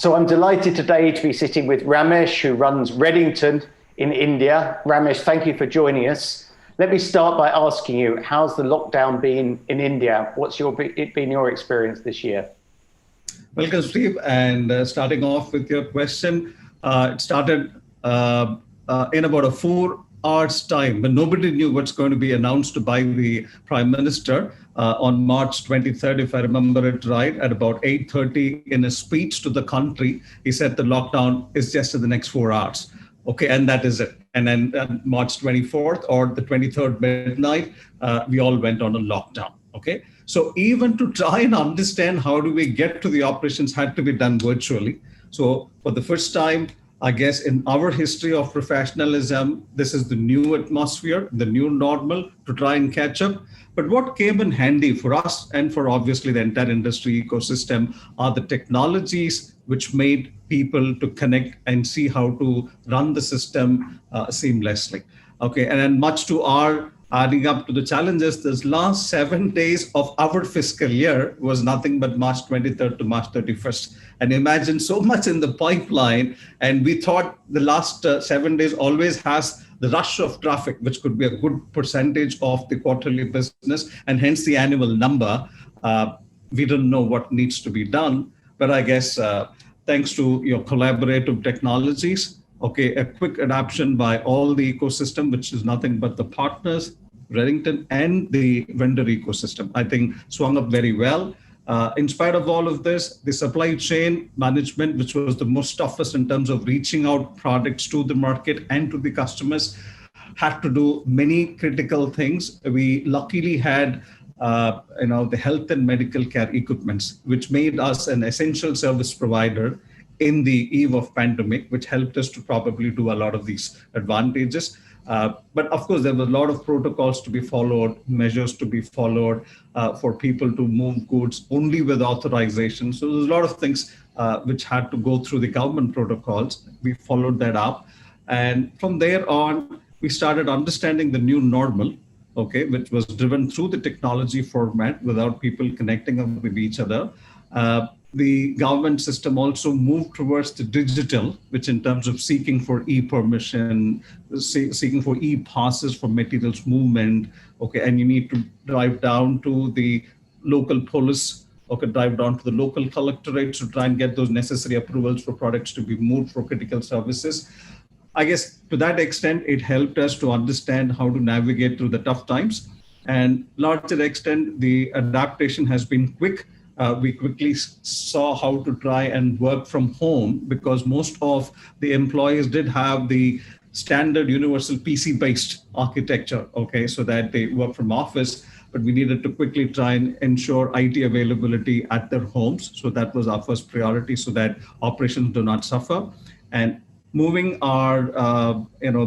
So I'm delighted today to be sitting with Ramesh, who runs Redington in India. Ramesh, thank you for joining us. Let me start by asking you, how's the lockdown been in India? What's been your experience this year? Welcome, Steve. And starting off with your question, it started in about a 4 hours time, but nobody knew what's going to be announced by the Prime Minister on March 23rd, if I remember it right, at about 8:30 in a speech to the country. He said the lockdown is just in the next 4 hours. Okay, and that is it. And then March 24th or the 23rd midnight, we all went on a lockdown. Okay, so even to try and understand how do we get to the operations had to be done virtually. So for the first time, I guess in our history of professionalism, this is the new atmosphere, the new normal to try and catch up. But what came in handy for us and for obviously the entire industry ecosystem are the technologies which made people to connect and see how to run the system seamlessly. Okay, and then much to our adding up to the challenges, this last 7 days of our fiscal year was nothing but March 23rd to March 31st. And imagine so much in the pipeline. And we thought the last 7 days always has the rush of traffic, which could be a good percentage of the quarterly business and hence the annual number. We don't know what needs to be done. But I guess thanks to your collaborative technologies, okay, a quick adoption by all the ecosystem, which is nothing but the partners, Redington, and the vendor ecosystem, I think swung up very well. In spite of all of this, the supply chain management, which was the most toughest in terms of reaching out products to the market and to the customers, had to do many critical things. We luckily had the health and medical care equipments, which made us an essential service provider in the eve of pandemic, which helped us to probably do a lot of these advantages. But of course, there were a lot of protocols to be followed, measures to be followed for people to move goods only with authorization. So there's a lot of things which had to go through the government protocols. We followed that up. And from there on, we started understanding the new normal, okay, which was driven through the technology format without people connecting up with each other. The government system also moved towards the digital, which in terms of seeking for e-permission, seeking for e-passes for materials movement, okay, and you need to drive down to the local police, okay, drive down to the local collectorates to try and get those necessary approvals for products to be moved for critical services. I guess to that extent, it helped us to understand how to navigate through the tough times. And larger extent, the adaptation has been quick. We quickly saw how to try and work from home because most of the employees did have the standard universal PC-based architecture, okay, so that they work from office, but we needed to quickly try and ensure IT availability at their homes. So that was our first priority so that operations do not suffer. And moving our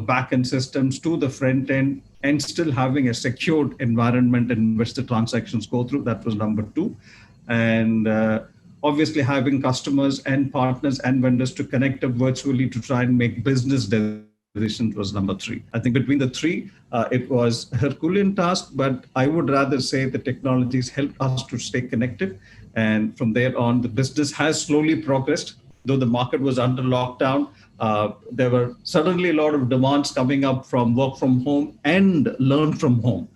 back-end systems to the front end and still having a secured environment in which the transactions go through, that was number 2. And obviously having customers and partners and vendors to connect up virtually to try and make business decisions was number 3. I think between the 3, it was a Herculean task, but I would rather say the technologies helped us to stay connected. And from there on, the business has slowly progressed. Though the market was under lockdown, there were suddenly a lot of demands coming up from work from home and learn from home.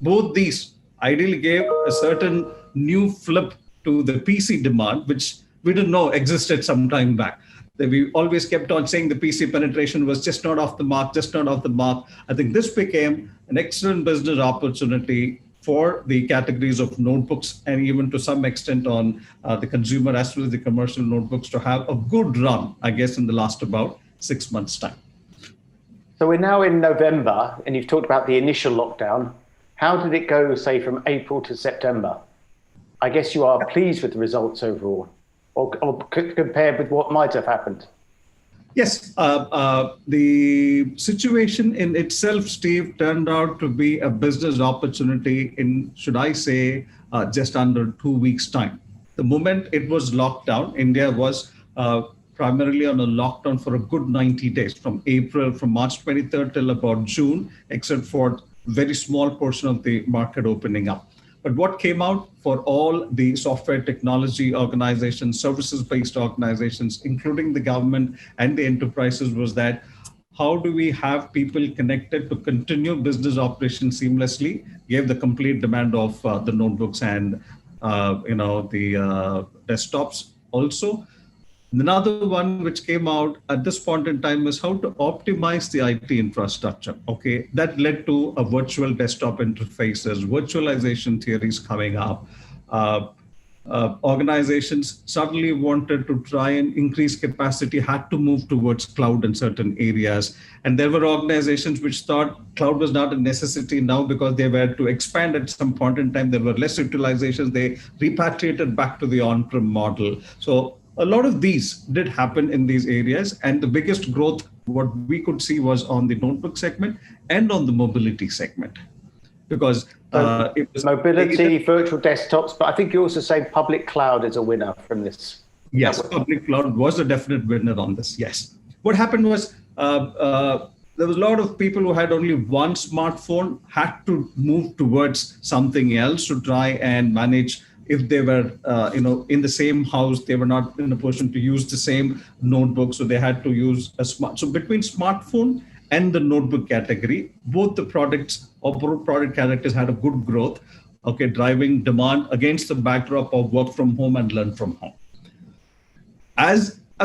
Both these ideally gave a certain new flip to the PC demand, which we didn't know existed some time back. We always kept on saying the PC penetration was just not off the mark, just not off the mark. I think this became an excellent business opportunity for the categories of notebooks and even to some extent on the consumer as well as the commercial notebooks to have a good run, I guess, in the last about 6 months' time. So we're now in November and you've talked about the initial lockdown. How did it go, say, from April to September? I guess you are pleased with the results overall, or compared with what might have happened. Yes, the situation in itself, Steve, turned out to be a business opportunity in, should I say, just under 2 weeks' time. The moment it was locked down, India was primarily on a lockdown for a good 90 days, from March 23rd till about June, except for very small portion of the market opening up. But what came out for all the software technology organizations, services-based organizations, including the government and the enterprises, was that how do we have people connected to continue business operations seamlessly, gave the complete demand of the notebooks and the desktops also. Another one which came out at this point in time is how to optimize the IT infrastructure. Okay, that led to a virtual desktop interfaces, virtualization theories coming up. Organizations suddenly wanted to try and increase capacity, had to move towards cloud in certain areas. And there were organizations which thought cloud was not a necessity now because they were to expand at some point in time. There were less utilizations. They repatriated back to the on-prem model. So a lot of these did happen in these areas. And the biggest growth, what we could see, was on the notebook segment and on the mobility segment. Because it was mobility, virtual desktops, but I think you also say public cloud is a winner from this. Yes, public cloud was a definite winner on this. Yes. What happened was there was a lot of people who had only one smartphone, had to move towards something else to try and manage. If they were, in the same house, they were not in a position to use the same notebook, so they had to use a smart. So between smartphone and the notebook category, both the products or product categories had a good growth, okay, driving demand against the backdrop of work from home and learn from home.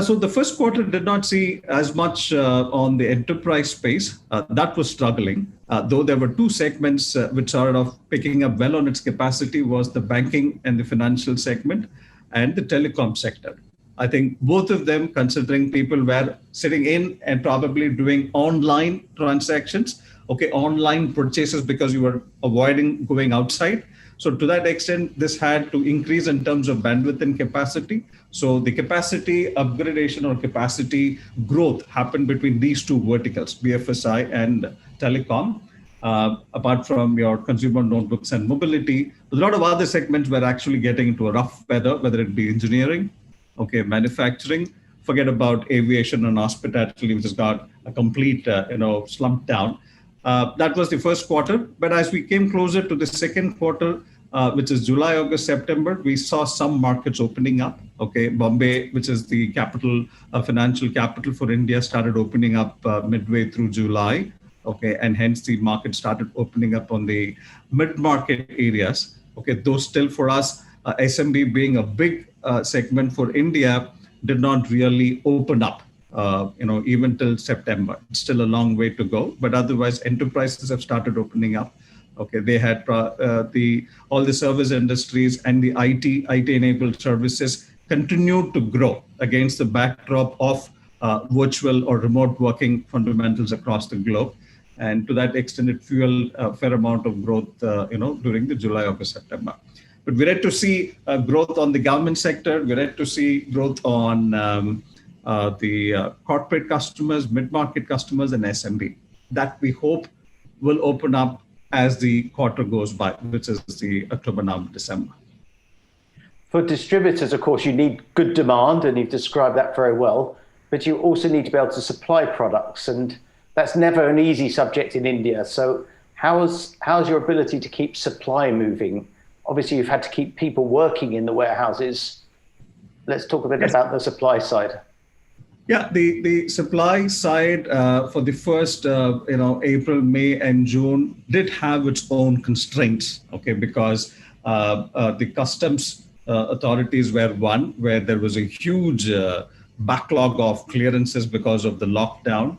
So the first quarter did not see as much on the enterprise space. That was struggling, though there were two segments which started off picking up well on its capacity, was the banking and the financial segment and the telecom sector. I think both of them, considering people were sitting in and probably doing online transactions, okay, online purchases because you were avoiding going outside. So to that extent, this had to increase in terms of bandwidth and capacity. So the capacity upgradation or capacity growth happened between these two verticals, BFSI and telecom. Apart from your consumer notebooks and mobility, a lot of other segments were actually getting into a rough weather, whether it be engineering, okay, manufacturing, forget about aviation and hospitality, which has got a complete, slump down. That was the first quarter. But as we came closer to the second quarter, which is July, August, September, we saw some markets opening up. Okay, Bombay, which is the capital, financial capital for India, started opening up midway through July. Okay, and hence the market started opening up on the mid-market areas. Okay, though still for us, SMB being a big segment for India, did not really open up. Even till September. It's still a long way to go, but otherwise enterprises have started opening up. Okay, they had all the service industries and the IT-enabled services continued to grow against the backdrop of virtual or remote working fundamentals across the globe. And to that extent, it fueled a fair amount of growth, during the July, August, September. But we're yet to see growth on the government sector. We're yet to see growth on the corporate customers, mid-market customers, and SMB. That we hope will open up as the quarter goes by, which is the October, November, December. For distributors, of course, you need good demand, and you've described that very well, but you also need to be able to supply products, and that's never an easy subject in India. So how's your ability to keep supply moving? Obviously, you've had to keep people working in the warehouses. Let's talk a bit about the supply side. Yeah, the supply side for the first, April, May, and June did have its own constraints, okay, because the customs authorities were one where there was a huge backlog of clearances because of the lockdown.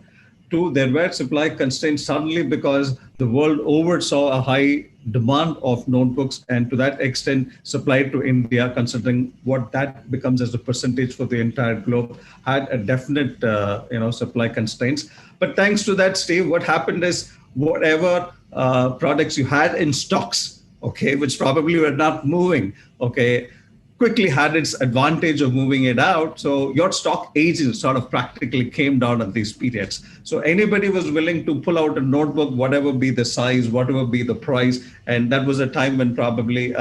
Two, there were supply constraints suddenly because the world over saw a high demand of notebooks, and to that extent supplied to India, considering what that becomes as a percentage for the entire globe, had a definite supply constraints. But thanks to that, Steve, what happened is whatever products you had in stocks, okay, which probably were not moving, okay, quickly had its advantage of moving it out. So your stock ages sort of practically came down at these periods. So anybody was willing to pull out a notebook, whatever be the size, whatever be the price. And that was a time when probably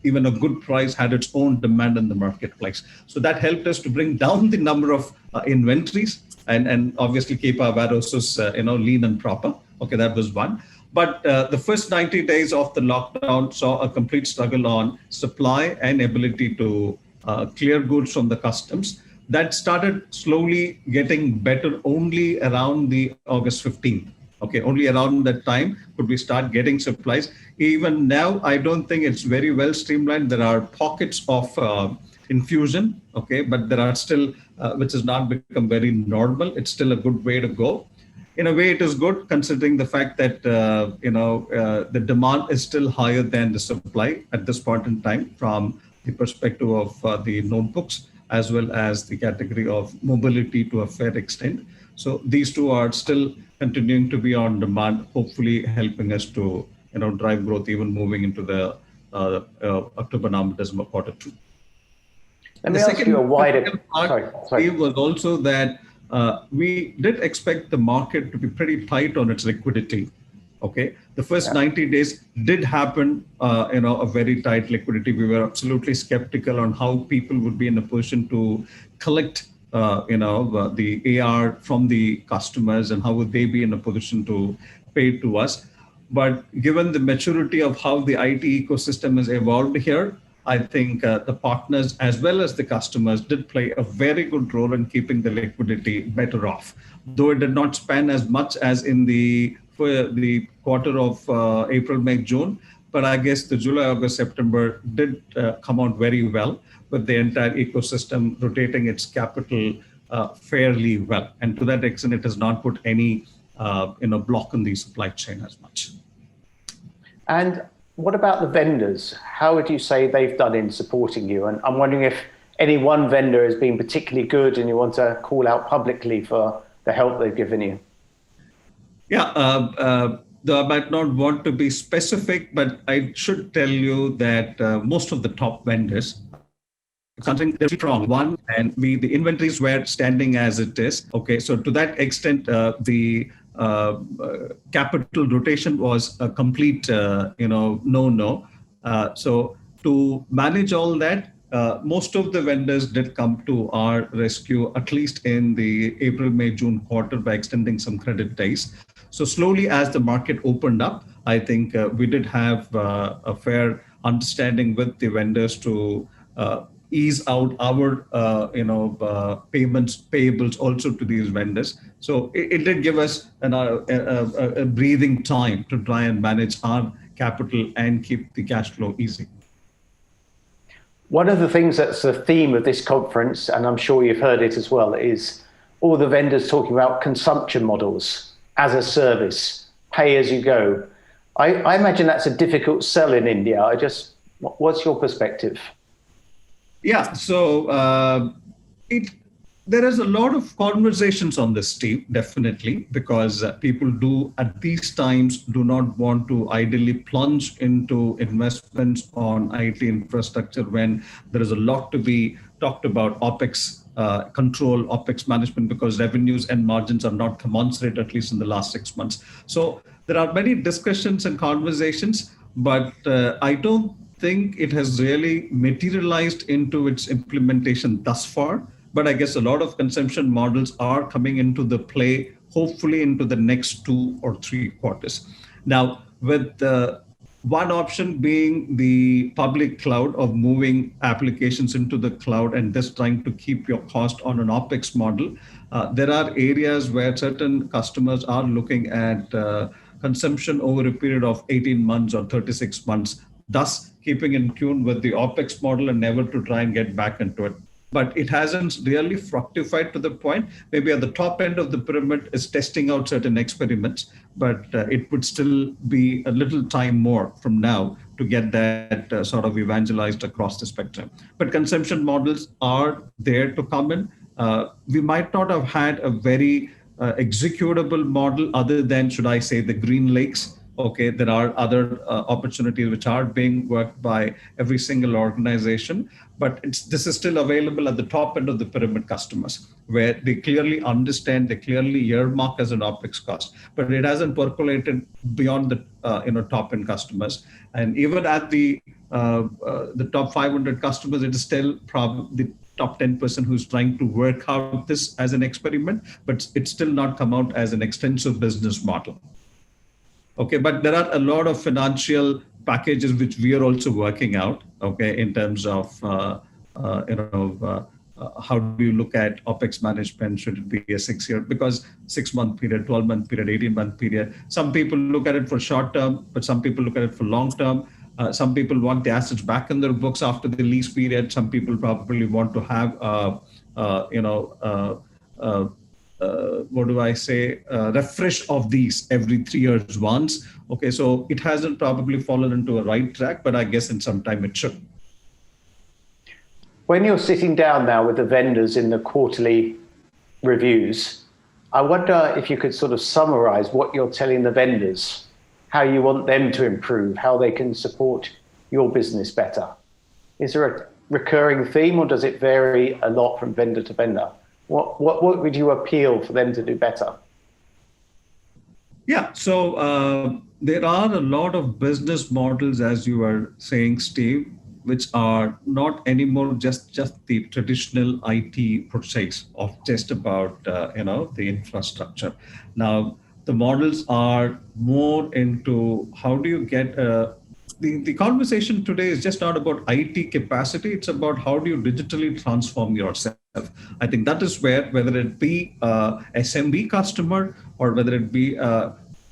even a good price had its own demand in the marketplace. So that helped us to bring down the number of inventories and obviously keep our warehouses lean and proper. Okay, that was one. But the first 90 days of the lockdown saw a complete struggle on supply and ability to clear goods from the customs. That started slowly getting better only around the August 15th. Okay, only around that time could we start getting supplies. Even now, I don't think it's very well streamlined. There are pockets of infusion, okay, but there are still, which has not become very normal. It's still a good way to go. In a way, it is good considering the fact that the demand is still higher than the supply at this point in time from the perspective of the notebooks as well as the category of mobility to a fair extent. So these two are still continuing to be on demand, hopefully helping us to drive growth even moving into the October, November, December quarter 2. Let me ask you a wider part was also that we did expect the market to be pretty tight on its liquidity. Okay, the first 90 days did happen, a very tight liquidity. We were absolutely skeptical on how people would be in a position to collect, the AR from the customers and how would they be in a position to pay to us. But given the maturity of how the IT ecosystem has evolved here, I think the partners as well as the customers did play a very good role in keeping the liquidity better off. Though it did not span as much as in the quarter of April, May, June, but I guess the July, August, September did come out very well with the entire ecosystem rotating its capital fairly well. And to that extent, it has not put any block in the supply chain as much. And what about the vendors? How would you say they've done in supporting you? And I'm wondering if any one vendor has been particularly good and you want to call out publicly for the help they've given you. Yeah, though I might not want to be specific, but I should tell you that most of the top vendors, something they're strong. One, and the inventories were standing as it is. Okay, so to that extent, the capital rotation was a complete, no. So to manage all that, most of the vendors did come to our rescue, at least in the April, May, June quarter by extending some credit days. So slowly as the market opened up, I think we did have a fair understanding with the vendors to ease out our payables also to these vendors. So it did give us a breathing time to try and manage our capital and keep the cash flow easy. One of the things that's the theme of this conference, and I'm sure you've heard it as well, is all the vendors talking about consumption models as a service, pay as you go. I imagine that's a difficult sell in India. What's your perspective? Yeah, so there is a lot of conversations on this, Steve, definitely, because people do at these times do not want to ideally plunge into investments on IT infrastructure when there is a lot to be talked about OPEX control, OPEX management, because revenues and margins are not commensurate, at least in the last 6 months. So there are many discussions and conversations, but I don't think it has really materialized into its implementation thus far. But I guess a lot of consumption models are coming into the play, hopefully into the next 2 or 3 quarters. Now, with one option being the public cloud of moving applications into the cloud and just trying to keep your cost on an OPEX model, there are areas where certain customers are looking at consumption over a period of 18 months or 36 months, thus keeping in tune with the OPEX model and never to try and get back into it. But it hasn't really fructified to the point. Maybe at the top end of the pyramid is testing out certain experiments, but it would still be a little time more from now to get that sort of evangelized across the spectrum. But consumption models are there to come in. We might not have had a very executable model other than, should I say, the Green Lakes. Okay, there are other opportunities which are being worked by every single organization, but this is still available at the top end of the pyramid customers, where they clearly understand, they clearly earmark as an OPEX cost, but it hasn't percolated beyond the top end customers. And even at the top 500 customers, it is still probably the top 10% who's trying to work out this as an experiment, but it's still not come out as an extensive business model. Okay, but there are a lot of financial packages which we are also working out. Okay, in terms of how do you look at OPEX management? Should it be a 6 year? Because 6 month period, 12-month period, 18-month period. Some people look at it for short term, but some people look at it for long term. Some people want the assets back in their books after the lease period. Some people probably want to have, what do I say, refresh of these every 3 years once. Okay, so it hasn't probably fallen into a right track, but I guess in some time it should. When you're sitting down now with the vendors in the quarterly reviews, I wonder if you could sort of summarize what you're telling the vendors, how you want them to improve, how they can support your business better. Is there a recurring theme, or does it vary a lot from vendor to vendor? What would you appeal for them to do better? Yeah, so there are a lot of business models, as you were saying, Steve, which are not anymore just the traditional IT process of just about the infrastructure. Now the models are more into how do you get the conversation today is just not about IT capacity. It's about how do you digitally transform yourself. I think that is where, whether it be SMB customer or whether it be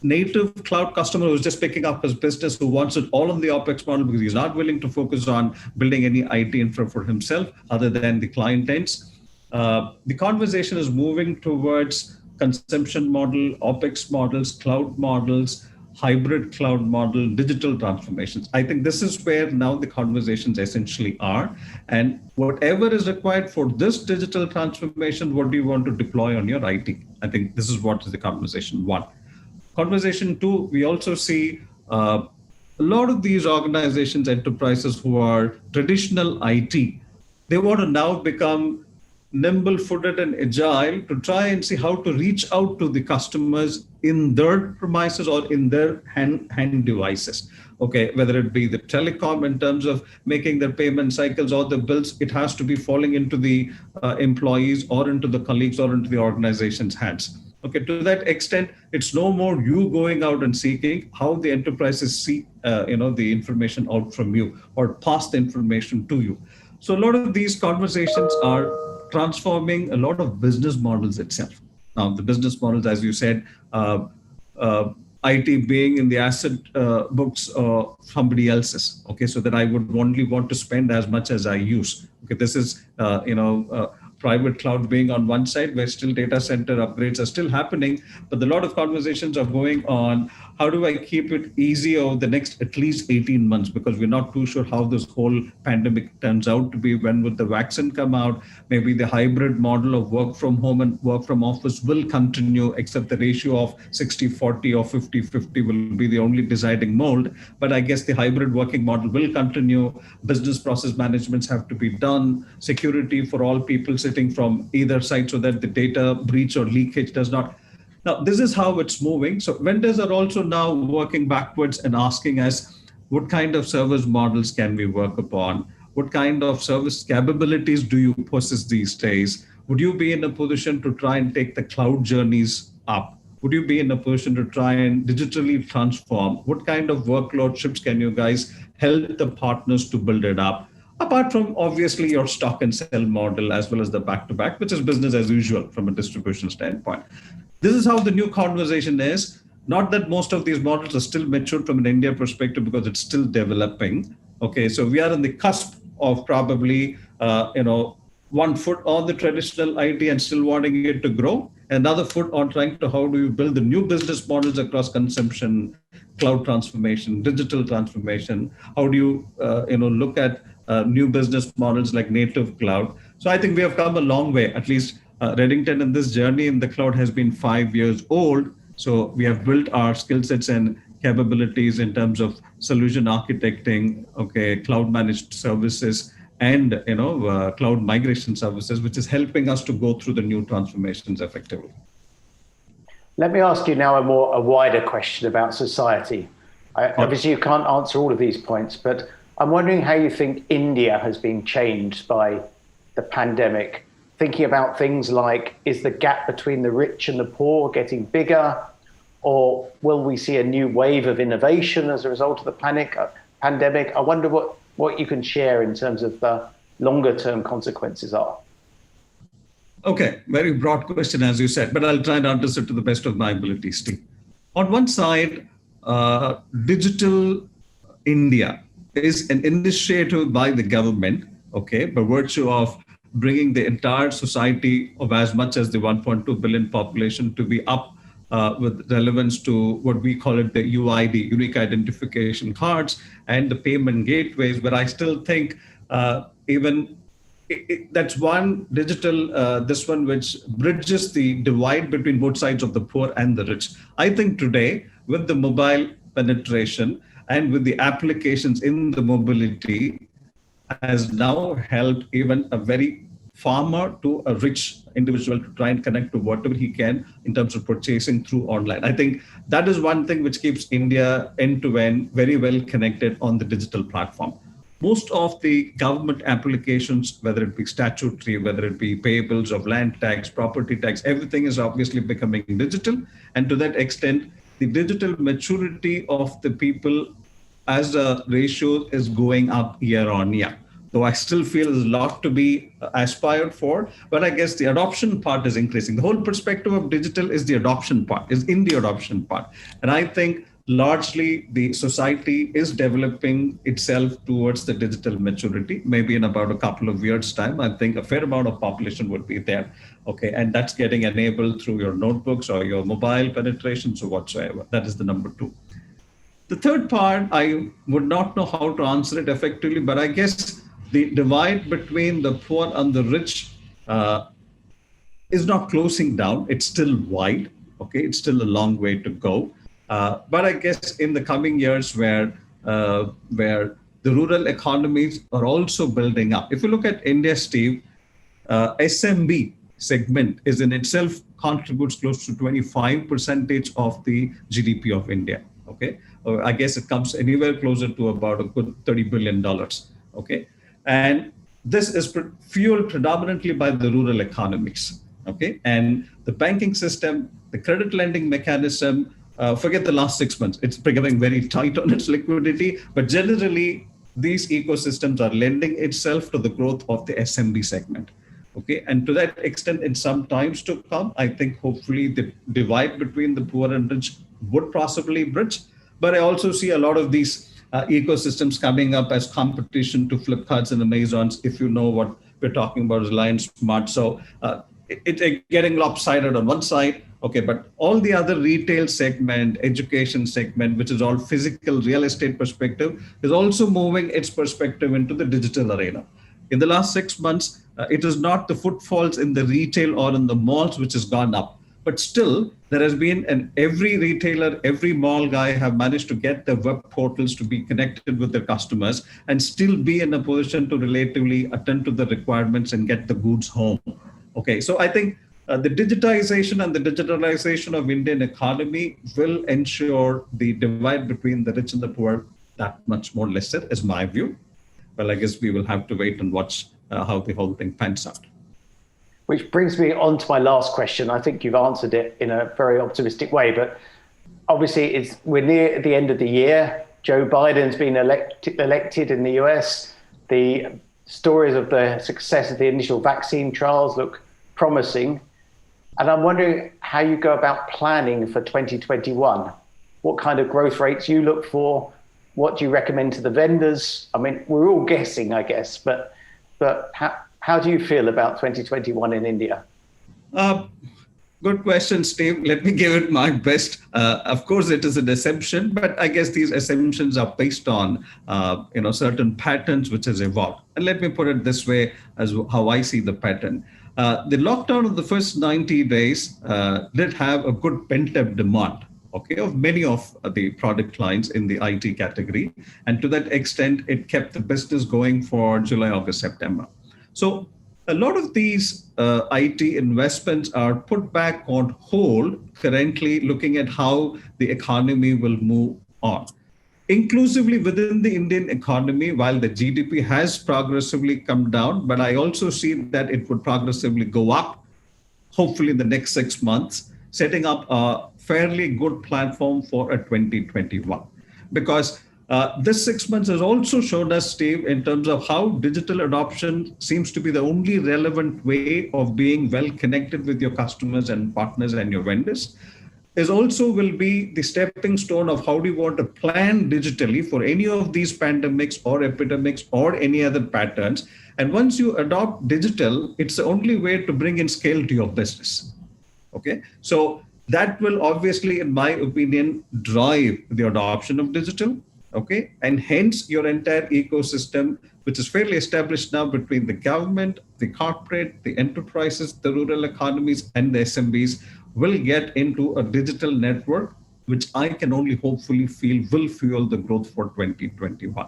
native cloud customer who's just picking up his business, who wants it all on the OPEX model because he's not willing to focus on building any IT infra for himself other than the client ends. The conversation is moving towards consumption model, OPEX models, cloud models, hybrid cloud model, digital transformations. I think this is where now the conversations essentially are. And whatever is required for this digital transformation, what do you want to deploy on your IT? I think this is what is the conversation one. Conversation two, we also see a lot of these organizations, enterprises who are traditional IT, they want to now become nimble-footed and agile to try and see how to reach out to the customers in their premises or in their hand devices. Okay, whether it be the telecom in terms of making their payment cycles or the bills, it has to be falling into the employees or into the colleagues or into the organization's hands. Okay, to that extent, it's no more you going out and seeking how the enterprises seek, the information out from you or pass the information to you. So a lot of these conversations are transforming a lot of business models itself. Now, the business models, as you said, IT being in the asset books of somebody else's. Okay, so that I would only want to spend as much as I use. Okay, this is private cloud being on one side, where still data center upgrades are still happening, but a lot of conversations are going on. How do I keep it easy over the next at least 18 months? Because we're not too sure how this whole pandemic turns out to be. When would the vaccine come out? Maybe the hybrid model of work from home and work from office will continue, except the ratio of 60-40 or 50-50 will be the only deciding mold. But I guess the hybrid working model will continue. Business process managements have to be done. Security for all people sitting from either side so that the data breach or leakage does not. Now, this is how it's moving. So vendors are also now working backwards and asking us, what kind of service models can we work upon? What kind of service capabilities do you possess these days? Would you be in a position to try and take the cloud journeys up? Would you be in a position to try and digitally transform? What kind of workload shifts can you guys help the partners to build it up? Apart from obviously your stock and sell model, as well as the back-to-back, which is business as usual from a distribution standpoint. This is how the new conversation is. Not that most of these models are still mature from an India perspective because it's still developing. Okay, so we are on the cusp of probably, 1 foot on the traditional IT and still wanting it to grow. Another foot on trying to how do you build the new business models across consumption, cloud transformation, digital transformation. How do you, look at new business models like native cloud. So I think we have come a long way. At least Redington in this journey in the cloud has been 5 years old. So we have built our skill sets and capabilities in terms of solution architecting, okay, cloud managed services, and cloud migration services, which is helping us to go through the new transformations effectively. Let me ask you now a wider question about society. Obviously, you can't answer all of these points, but I'm wondering how you think India has been changed by the pandemic. Thinking about things like, is the gap between the rich and the poor getting bigger? or will we see a new wave of innovation as a result of the pandemic? I wonder what you can share in terms of the longer term consequences are. Okay, very broad question, as you said, but I'll try and answer it to the best of my ability, Steve. On one side, Digital India is an initiative by the government, okay, by virtue of bringing the entire society of as much as the 1.2 billion population to be up with relevance to what we call it the UID, unique identification cards, and the payment gateways, but I still think that's one digital, this one which bridges the divide between both sides of the poor and the rich. I think today, with the mobile penetration and with the applications in the mobility, has now helped even a very farmer to a rich individual to try and connect to whatever he can in terms of purchasing through online. I think that is one thing which keeps India end-to-end very well connected on the digital platform. Most of the government applications, whether it be statutory, whether it be payables of land tax, property tax, everything is obviously becoming digital. And to that extent, the digital maturity of the people as a ratio is going up year on year. Though I still feel there's a lot to be aspired for, but I guess the adoption part is increasing. The whole perspective of digital is the adoption part, is in the adoption part. And I think largely the society is developing itself towards the digital maturity. Maybe in about a couple of years' time, I think a fair amount of population would be there. Okay, and that's getting enabled through your notebooks or your mobile penetrations or whatsoever. That is the number two. The third part, I would not know how to answer it effectively, but I guess the divide between the poor and the rich is not closing down. It's still wide. Okay, it's still a long way to go. But I guess in the coming years where the rural economies are also building up. If you look at India, Steve, SMB segment is in itself contributes close to 25% of the GDP of India. Okay, I guess it comes anywhere closer to about a good $30 billion. Okay, and this is fueled predominantly by the rural economies. Okay, and the banking system, the credit lending mechanism, forget the last 6 months, it's becoming very tight on its liquidity, but generally these ecosystems are lending itself to the growth of the SMB segment. Okay, and to that extent, in some times to come, I think hopefully the divide between the poor and rich would possibly bridge. But I also see a lot of these ecosystems coming up as competition to Flipkarts and Amazons, if you know what we're talking about, Reliance Smart. So it's getting lopsided on one side. Okay, but all the other retail segment, education segment, which is all physical real estate perspective, is also moving its perspective into the digital arena. In the last 6 months, it is not the footfalls in the retail or in the malls which has gone up, but still there has been, and every retailer, every mall guy have managed to get their web portals to be connected with their customers and still be in a position to relatively attend to the requirements and get the goods home. Okay, so I think the digitization and the digitalization of Indian economy will ensure the divide between the rich and the poor that much more lesser, is my view. Well, I guess we will have to wait and watch how the whole thing pans out. Which brings me on to my last question. I think you've answered it in a very optimistic way, but obviously we're near the end of the year. Joe Biden's been elected in the US. The stories of the success of the initial vaccine trials look promising. And I'm wondering how you go about planning for 2021. What kind of growth rates you look for? What do you recommend to the vendors? I mean, we're all guessing, I guess, but how do you feel about 2021 in India? Good question, Steve. Let me give it my best. Of course, it is an assumption, but I guess these assumptions are based on certain patterns which has evolved. And let me put it this way, as how I see the pattern. The lockdown of the first 90 days did have a good pent-up demand, okay, of many of the product lines in the IT category. And to that extent, it kept the business going for July, August, September. So a lot of these IT investments are put back on hold currently, looking at how the economy will move on. Inclusively within the Indian economy, while the GDP has progressively come down, but I also see that it would progressively go up, hopefully in the next 6 months. setting up a fairly good platform for a 2021. Because this 6 months has also showed us, Steve, in terms of how digital adoption seems to be the only relevant way of being well connected with your customers and partners and your vendors, is also will be the stepping stone of how do you want to plan digitally for any of these pandemics or epidemics or any other patterns. And once you adopt digital, it's the only way to bring in scale to your business. Okay, so that will obviously, in my opinion, drive the adoption of digital. Okay, and hence your entire ecosystem, which is fairly established now between the government, the corporate, the enterprises, the rural economies, and the SMBs, will get into a digital network, which I can only hopefully feel will fuel the growth for 2021.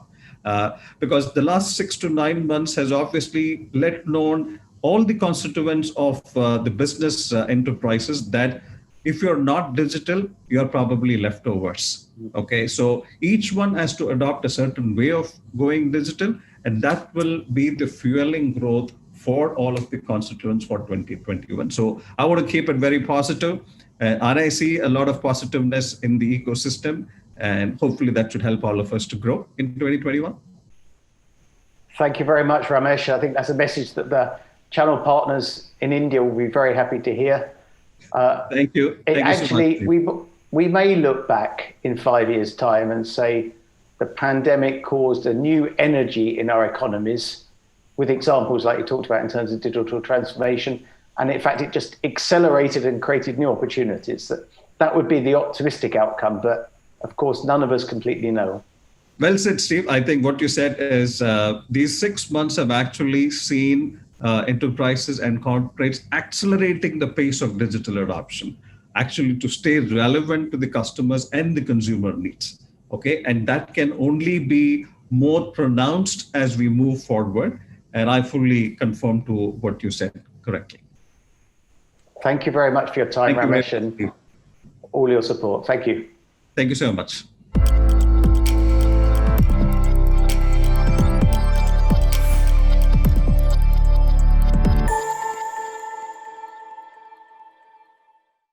Because the last 6 to 9 months has obviously let known all the constituents of the business enterprises that if you're not digital, you're probably leftovers. Okay, so each one has to adopt a certain way of going digital, and that will be the fueling growth for all of the constituents for 2021. So I want to keep it very positive, and I see a lot of positiveness in the ecosystem, and hopefully that should help all of us to grow in 2021. Thank you very much, Ramesh. I think that's a message that the channel partners in India will be very happy to hear. Thank you. Actually, we may look back in 5 years' time and say the pandemic caused a new energy in our economies, with examples like you talked about in terms of digital transformation. And in fact, it just accelerated and created new opportunities. That would be the optimistic outcome. But of course, none of us completely know. Well said, Steve. I think what you said is these 6 months have actually seen enterprises and corporates accelerating the pace of digital adoption, actually to stay relevant to the customers and the consumer needs. Okay, and that can only be more pronounced as we move forward. And I fully conform to what you said correctly. Thank you very much for your time, Ramesh, and all your support. Thank you. Thank you so much.